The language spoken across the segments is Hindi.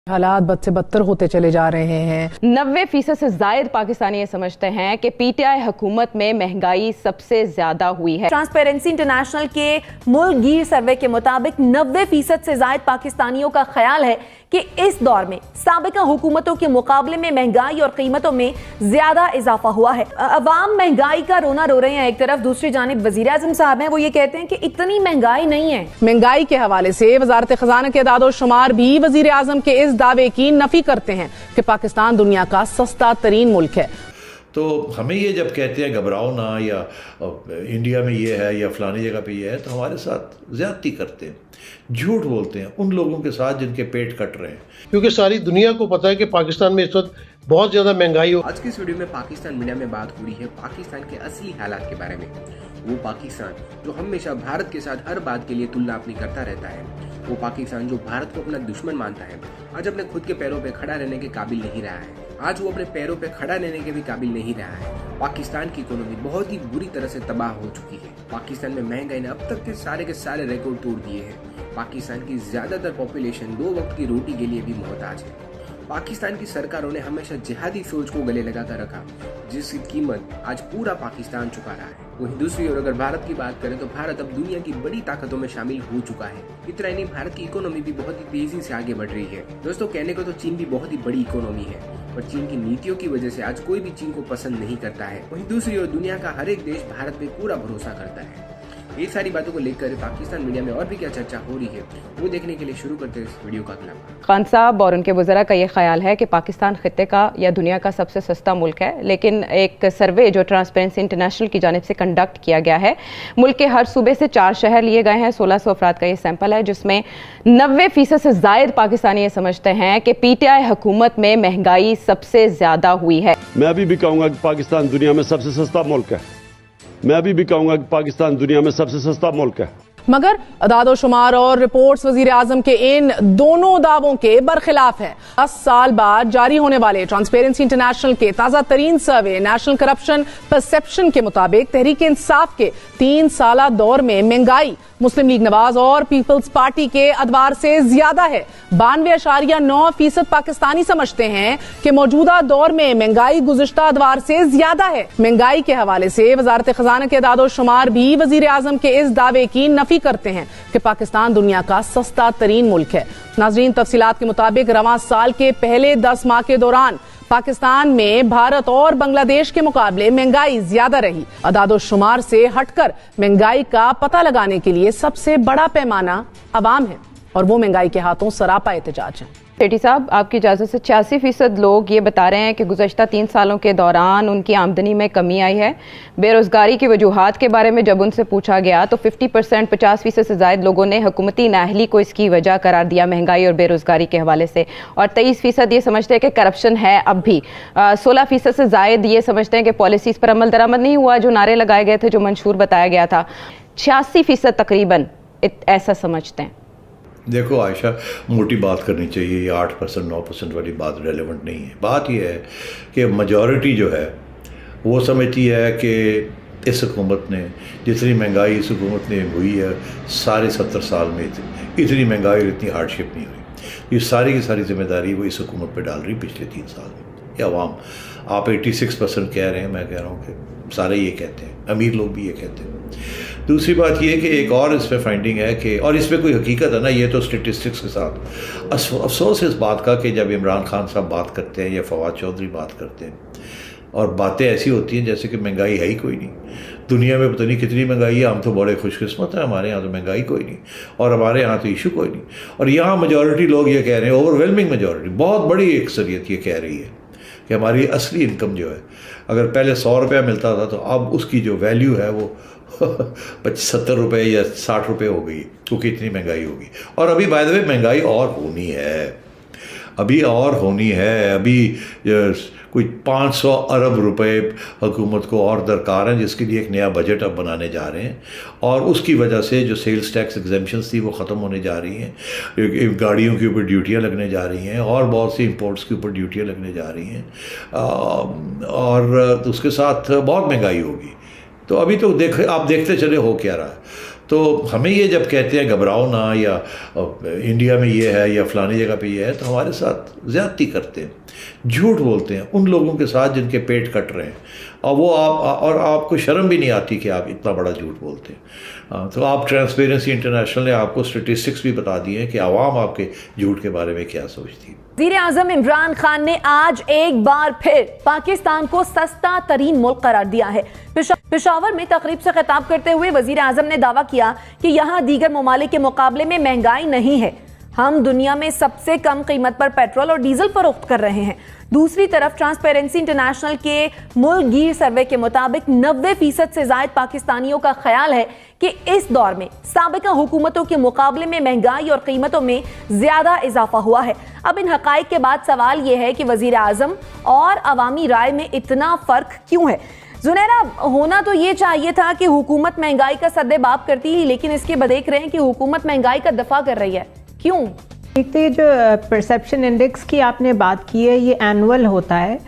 हालात बद से बदतर होते चले जा रहे हैं। 90% से जायद पाकिस्तानी ये समझते हैं कि पीटीआई हुकूमत में महंगाई सबसे ज्यादा हुई है। ट्रांसपेरेंसी इंटरनेशनल के मुल्कगीर सर्वे के मुताबिक 90% से जायद पाकिस्तानियों का ख्याल है कि इस दौर में साबिका हुकूमतों के मुकाबले में महंगाई और कीमतों में ज्यादा इजाफा हुआ है। अवाम महंगाई का रोना रो रहे हैं एक तरफ, दूसरी जानिब वजीर आजम साहब हैं, वो ये कहते हैं कि इतनी महंगाई नहीं है। महंगाई के हवाले से वजारत खजाना के दादोशुमार भी वजीर आजम के इस दावे की नफी करते हैं कि पाकिस्तान दुनिया का सस्ता तरीन मुल्क है। तो हमें ये जब कहते हैं घबराओ ना, या इंडिया में ये है या फलानी जगह पे ये है, तो हमारे साथ ज़्यादती करते हैं, झूठ बोलते हैं उन लोगों के साथ जिनके पेट कट रहे हैं, क्योंकि सारी दुनिया को पता है कि पाकिस्तान में इस वक्त बहुत ज़्यादा महंगाई हो। आज की इस वीडियो में पाकिस्तान मीडिया में बात हो रही है पाकिस्तान के असली हालात के बारे में। वो पाकिस्तान जो हमेशा भारत के साथ हर बात के लिए तुलना अपनी करता रहता है, वो पाकिस्तान जो भारत को अपना दुश्मन मानता है, आज अपने खुद के पैरों पे खड़ा रहने के काबिल नहीं रहा है। आज वो अपने पैरों पे खड़ा रहने के भी काबिल नहीं रहा है। पाकिस्तान की इकोनॉमी बहुत ही बुरी तरह से तबाह हो चुकी है। पाकिस्तान में महंगाई ने अब तक के सारे रिकॉर्ड तोड़ दिए हैं। पाकिस्तान की ज्यादातर पॉपुलेशन 2 वक्त की रोटी के लिए भी मोहताज है। पाकिस्तान की सरकारों ने हमेशा जिहादी सोच को गले लगाकर रखा, जिसकी कीमत आज पूरा पाकिस्तान चुका रहा है। वहीं दूसरी ओर अगर भारत की बात करें तो भारत अब दुनिया की बड़ी ताकतों में शामिल हो चुका है। इतना ही नहीं, भारत की इकोनॉमी भी बहुत ही तेजी से आगे बढ़ रही है। दोस्तों, कहने को तो चीन भी बहुत ही बड़ी इकोनॉमी है, पर चीन की नीतियों की वजह से आज कोई भी चीन को पसंद नहीं करता है। वहीं दूसरी ओर दुनिया का हर एक देश भारत पे पूरा भरोसा करता है। ये सारी बातों को लेकर पाकिस्तान मीडिया में और भी क्या चर्चा हो रही है, वो देखने के लिए शुरू करते हैं इस वीडियो का अगला। खान साहब और उनके वज़रा का ये ख्याल है कि पाकिस्तान खित्ते का या दुनिया का सबसे सस्ता मुल्क है, लेकिन एक सर्वे जो ट्रांसपेरेंसी इंटरनेशनल की जानिब से कंडक्ट किया गया है, मुल्क के हर सूबे से 4 शहर लिए गए हैं, 1600 अफराद का ये सैंपल है, जिसमें 90% से जायद पाकिस्तानी ये समझते हैं कि पीटीआई हुकूमत में महंगाई सबसे ज्यादा हुई है। मैं अभी भी कहूँगा कि पाकिस्तान दुनिया में सबसे सस्ता मुल्क है। मैं अभी भी कहूँगा कि पाकिस्तान दुनिया में सबसे सस्ता मुल्क है। मगर दादोशुमार और रिपोर्ट्स वजीर आजम के इन दोनों दावों के बरखिलाफ है। 10 साल बाद जारी होने वाले ट्रांसपेरेंसी इंटरनेशनल के ताजा तरीन सर्वे नेशनल करप्शन परसेप्शन के मुताबिक तहरीक इंसाफ के 3 साला दौर में महंगाई मुस्लिम लीग नवाज और पीपल्स पार्टी के अदवार से ज्यादा है। 92.9% पाकिस्तानी समझते हैं कि मौजूदा दौर में महंगाई गुज़िश्ता अदवार से ज्यादा है। महंगाई के हवाले से वजारत खजाना के दादोशुमार भी वजीर आजम के इस दावे की नफी करते हैं कि पाकिस्तान दुनिया का सस्ता तरीन मुल्क है। नाजरीन, तफसीलात के मुताबिक रवां साल के पहले 10 माह के दौरान पाकिस्तान में भारत और बांग्लादेश के मुकाबले महंगाई ज्यादा रही। अदादोशुमार से हटकर महंगाई का पता लगाने के लिए सबसे बड़ा पैमाना अवाम है और वो महंगाई के हाथों सरापा एहतजाज है। सेठी साहब, आपकी इजाज़त से 86% लोग ये बता रहे हैं कि गुज़श्ता 3 सालों के दौरान उनकी आमदनी में कमी आई है। बेरोज़गारी की वजूहात के बारे में जब उनसे पूछा गया तो 50% 50% से ज़ायद लोगों ने हुकूमती नाअहली को इसकी वजह करार दिया, महंगाई और बेरोज़गारी के हवाले से, और 23% ये समझते हैं कि करप्शन है अब भी। 16% से ज़ायद ये समझते हैं कि पॉलिसीज़ पर अमल दरामद नहीं हुआ, जो नारे लगाए गए थे, जो मंशूर बताया गया था। 86% तकरीबन ऐसा समझते हैं। देखो आयशा, मोटी बात करनी चाहिए, ये 8% 9% वाली बात रेलेवेंट नहीं है। बात यह है कि मेजॉरिटी जो है वो समझती है कि इस हुकूमत ने जितनी महंगाई इस हुकूमत ने हुई है सारे 70 साल में इतनी महंगाई और इतनी हार्डशिप नहीं हुई। ये सारी की सारी जिम्मेदारी वो इस हुकूमत पर डाल रही पिछले 3 साल में। ये अवाम, आप 86% कह रहे हैं, मैं कह रहा हूँ कि सारे ये कहते हैं, अमीर लोग भी ये कहते हैं। दूसरी बात ये कि एक और इस पर फाइंडिंग है कि, और इस पर कोई हकीकत है ना, ये तो स्टेटिस्टिक्स के साथ अफसोस इस बात का कि जब इमरान खान साहब बात करते हैं या फवाद चौधरी बात करते हैं और बातें ऐसी होती हैं जैसे कि महंगाई है ही कोई नहीं, दुनिया में पता नहीं कितनी महंगाई है, हम तो बड़े खुशकिस्मत हैं, हमारे यहाँ तो महंगाई कोई नहीं और हमारे यहाँ तो इशू कोई नहीं। और यहाँ मेजॉरिटी लोग ये कह रहे हैं, ओवरवेलमिंग मेजॉरिटी, बहुत बड़ी अक्सरियत ये कह रही है कि हमारी असली इनकम जो है, अगर पहले 100 रुपया मिलता था तो अब उसकी जो वैल्यू है वो 70 रुपये या 60 रुपये हो गई, क्योंकि इतनी महंगाई होगी। और अभी बाय द वे महंगाई और होनी है, अभी और होनी है। अभी कोई 500 अरब रुपए हुकूमत को और दरकार हैं, जिसके लिए एक नया बजट अब बनाने जा रहे हैं, और उसकी वजह से जो सेल्स टैक्स एग्जेम्पशंस थी वो ख़त्म होने जा रही हैं, गाड़ियों के ऊपर ड्यूटियाँ लगने जा रही हैं और बहुत सी इंपोर्ट्स के ऊपर ड्यूटियाँ लगने जा रही हैं, और उसके साथ बहुत महंगाई होगी। तो अभी तो आप देखते चले हो क्या रहा है। तो हमें ये जब कहते हैं घबराओ ना, या इंडिया में ये है या फलानी जगह पे ये है, तो हमारे साथ ज़्यादती करते हैं, झूठ बोलते हैं उन लोगों के साथ जिनके पेट कट रहे हैं, और आपको शर्म भी नहीं आती कि आप इतना बड़ा झूठ बोलते हैं। तो आप ट्रांसपेरेंसी इंटरनेशनल ने आपको स्टेटिस्टिक्स भी बता दिए हैं कि आवाम आपके झूठ के बारे में क्या सोचती है। वज़ीर-ए-आज़म इमरान खान ने आज एक बार फिर पाकिस्तान को सस्ता तरीन मुल्क करार दिया है। पेशावर में तकरीब से खिताब करते हुए वज़ीर-ए-आज़म ने दावा किया कि यहाँ दीगर ममालिक के मुकाबले में महंगाई नहीं है, हम दुनिया में सबसे कम कीमत पर पेट्रोल और डीजल फरोख्त कर रहे हैं। दूसरी तरफ ट्रांसपेरेंसी इंटरनेशनल के मुल्क गिर सर्वे के मुताबिक 90% से ज्यादा पाकिस्तानियों का ख्याल है कि इस दौर में साबिका हुकूमतों के मुकाबले में महंगाई और कीमतों में ज्यादा इजाफा हुआ है। अब इन हकाइक के बाद सवाल यह है कि वजीर आजम और अवामी राय में इतना फर्क क्यों है। जुनैरा, होना तो ये चाहिए था कि हुकूमत महंगाई का सद्देबाब करती ही, लेकिन इसके बदेख रहे हैं कि हुकूमत महंगाई का दफा कर रही है। क्यों? एक तो ये जो परसेप्शन इंडेक्स की आपने बात की है, ये एनुअल होता है,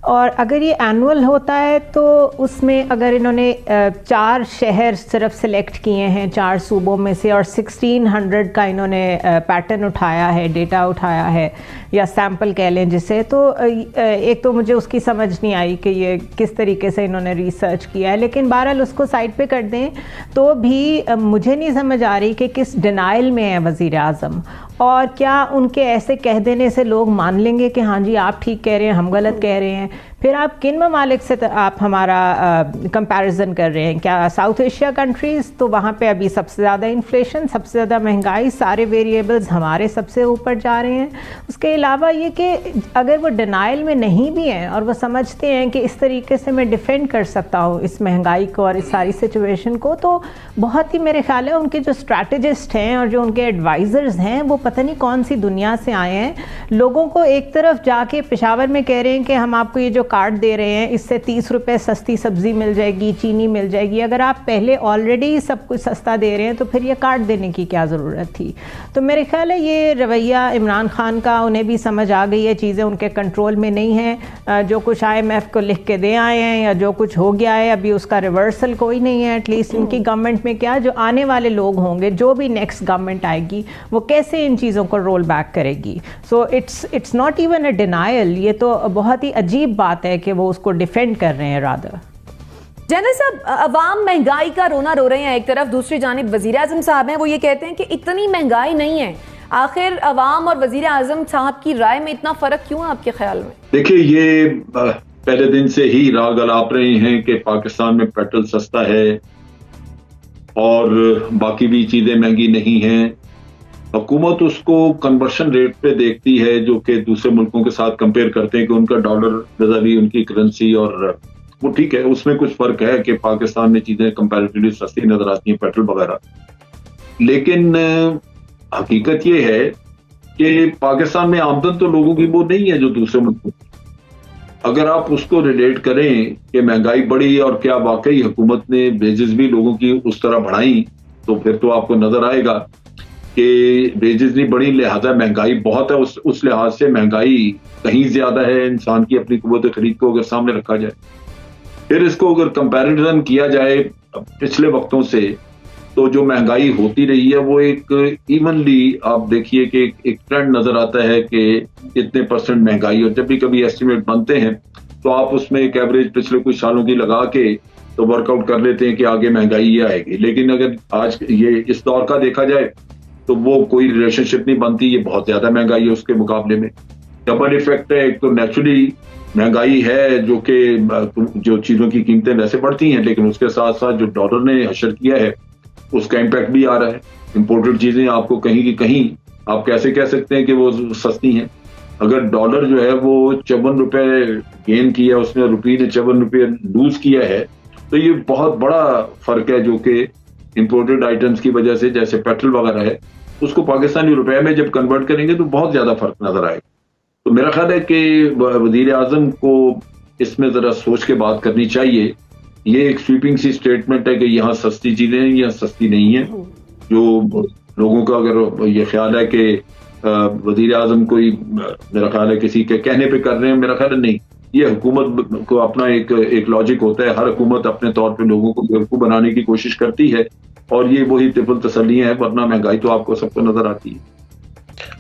और अगर ये एनुअल होता है तो उसमें अगर इन्होंने 4 शहर सिर्फ सिलेक्ट किए हैं 4 सूबों में से, और 1600 का इन्होंने पैटर्न उठाया है, डेटा उठाया है, या सैंपल कह लें जिसे, तो एक तो मुझे उसकी समझ नहीं आई कि ये किस तरीके से इन्होंने रिसर्च किया है। लेकिन बहरहाल उसको साइड पे कर दें तो भी मुझे नहीं समझ आ रही कि किस डिनाइल में है वज़ीर आज़म, और क्या उनके ऐसे कह देने से लोग मान लेंगे कि हाँ जी आप ठीक कह रहे हैं, हम गलत कह रहे हैं। फिर आप किन ममालिक से आप हमारा कंपैरिजन कर रहे हैं? क्या साउथ एशिया कंट्रीज़? तो वहाँ पे अभी सबसे ज़्यादा इन्फ्लेशन, सबसे ज़्यादा महंगाई, सारे वेरिएबल्स हमारे सबसे ऊपर जा रहे हैं। उसके अलावा ये कि अगर वो डिनाइल में नहीं भी हैं और वो समझते हैं कि इस तरीके से मैं डिफेंड कर सकता हूँ इस महंगाई को और इस सारी सिचुएशन को, तो बहुत ही मेरे ख्याल है उनके जो स्ट्रैटेजिस्ट हैं और जो उनके एडवाइज़र्स हैं वो पता नहीं कौन सी दुनिया से आए हैं। लोगों को एक तरफ जाके पेशावर में कह रहे हैं कि हम आपको ये जो कार्ड दे रहे हैं इससे 30 रुपए सस्ती सब्जी मिल जाएगी, चीनी मिल जाएगी। अगर आप पहले ऑलरेडी सब कुछ सस्ता दे रहे हैं तो फिर ये कार्ड देने की क्या ज़रूरत थी? तो मेरे ख्याल है ये रवैया इमरान खान का, उन्हें भी समझ आ गई है, चीज़ें उनके कंट्रोल में नहीं हैं। जो कुछ IMF को लिख के दे आए हैं या जो कुछ हो गया है अभी उसका रिवर्सल कोई नहीं है। एटलीस्ट इनकी गवर्नमेंट में क्या, जो आने वाले लोग होंगे, जो भी नेक्स्ट गवर्नमेंट आएगी वो कैसे इन चीज़ों को रोल बैक करेगी। So it's not even a denial, ये तो बहुत ही अजीब बात है कि वो उसको डिफेंड कर रहे हैं रादर। जनरल साहब, अवाम महंगाई का रोना रो रहे हैं एक तरफ, दूसरी जानिब वजीर आजम साहब हैं, वो ये कहते हैं कि इतनी महंगाई नहीं है। आखिर अवाम और वजीर आजम साहब की राय में इतना फर्क क्यों है आपके ख्याल में? देखिए, ये पहले दिन से ही राग अलाप रहे हैं कि पाकिस्तान में पेट्रोल सस्ता है और बाकी भी चीजें महंगी नहीं हैं। हुकूमत उसको कन्वर्शन रेट पे देखती है, जो कि दूसरे मुल्कों के साथ कंपेयर करते हैं कि उनका डॉलर नजरी, उनकी करेंसी, और वो ठीक है, उसमें कुछ फर्क है कि पाकिस्तान में चीजें कंपैरेटिवली सस्ती नजर आती हैं, पेट्रोल वगैरह। लेकिन हकीकत ये है कि पाकिस्तान में आमदन तो लोगों की वो नहीं है जो दूसरे मुल्कों की। अगर आप उसको रिलेट करें कि महंगाई बढ़ी और क्या वाकई हुकूमत ने वेजेस भी लोगों की उस तरह बढ़ाई, तो फिर तो आपको नजर आएगा कि वेजेस नहीं बढ़ी, लिहाजा महंगाई बहुत है। उस लिहाज से महंगाई कहीं ज्यादा है इंसान की अपनी कुव्वत खरीद को अगर सामने रखा जाए। फिर इसको अगर कंपैरिजन किया जाए पिछले वक्तों से, तो जो महंगाई होती रही है वो एक इवनली, आप देखिए कि एक ट्रेंड नजर आता है कि इतने % महंगाई, और जब भी कभी एस्टिमेट बनते हैं तो आप उसमें एक एवरेज पिछले कुछ सालों की लगा के तो वर्कआउट कर लेते हैं कि आगे महंगाई ये आएगी। लेकिन अगर आज ये इस दौर का देखा जाए तो वो कोई रिलेशनशिप नहीं बनती, ये बहुत ज्यादा महंगाई है उसके मुकाबले में। डबल इफेक्ट है, एक तो नेचुरली महंगाई है जो कि जो चीजों की कीमतें वैसे बढ़ती हैं, लेकिन उसके साथ साथ जो डॉलर ने हशर किया है उसका इम्पैक्ट भी आ रहा है। इंपोर्टेड चीजें आपको कहीं की कहीं, आप कैसे कह सकते हैं कि वो सस्ती हैं? अगर डॉलर जो है वो 54 रुपए गेन किया, उसने रुपये ने 54 रुपये लूज किया है, तो ये बहुत बड़ा फर्क है जो कि इंपोर्टेड आइटम्स की वजह से, जैसे पेट्रोल वगैरह है, उसको पाकिस्तानी रुपए में जब कन्वर्ट करेंगे तो बहुत ज्यादा फर्क नजर आएगा। तो मेरा ख्याल है कि वजीर आजम को इसमें जरा सोच के बात करनी चाहिए। ये एक स्वीपिंग सी स्टेटमेंट है कि यहाँ सस्ती चीजें हैं, यहाँ सस्ती नहीं है। जो लोगों का अगर ये ख्याल है कि वजीर आजम कोई, मेरा ख्याल है किसी के कहने पे कर रहे हैं, मेरा ख्याल है नहीं। ये हुकूमत को अपना एक लॉजिक होता है। हर हुकूमत अपने तौर पे लोगों को बेवकूफ बनाने की कोशिश करती है, और ये वही ट्रिपल तसल्लियां हैं, वरना महंगाई तो आपको सबको नजर आती है।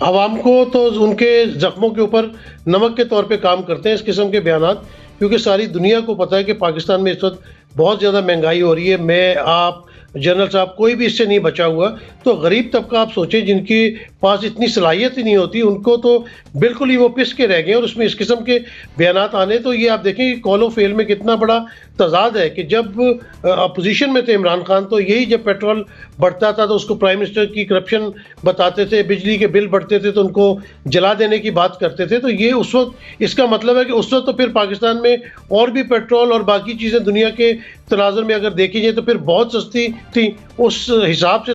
आवाम को तो उनके जख्मों के ऊपर नमक के तौर पे काम करते हैं इस किस्म के बयानात, क्योंकि सारी दुनिया को पता है कि पाकिस्तान में इस वक्त बहुत ज़्यादा महंगाई हो रही है। मैं, आप, जनरल साहब, कोई भी इससे नहीं बचा हुआ। तो गरीब तबका आप सोचें जिनके पास इतनी सलाहियत ही नहीं होती, उनको तो बिल्कुल ही वो पिस के रह गए। और उसमें इस किस्म के बयानात आने, तो ये आप देखें कि कॉलो फेल में कितना बड़ा तजाद है कि जब अपोजिशन में थे इमरान खान, तो यही जब पेट्रोल बढ़ता था तो उसको प्राइम मिनिस्टर की करप्शन बताते थे, बिजली के बिल बढ़ते थे तो उनको जला देने की बात करते थे। तो ये उस वक्त, इसका मतलब है कि उस वक्त तो फिर पाकिस्तान में और भी पेट्रोल और बाकी चीज़ें दुनिया के तनाजुर में अगर देखी जाए तो फिर बहुत सस्ती थी। उस हिसाब से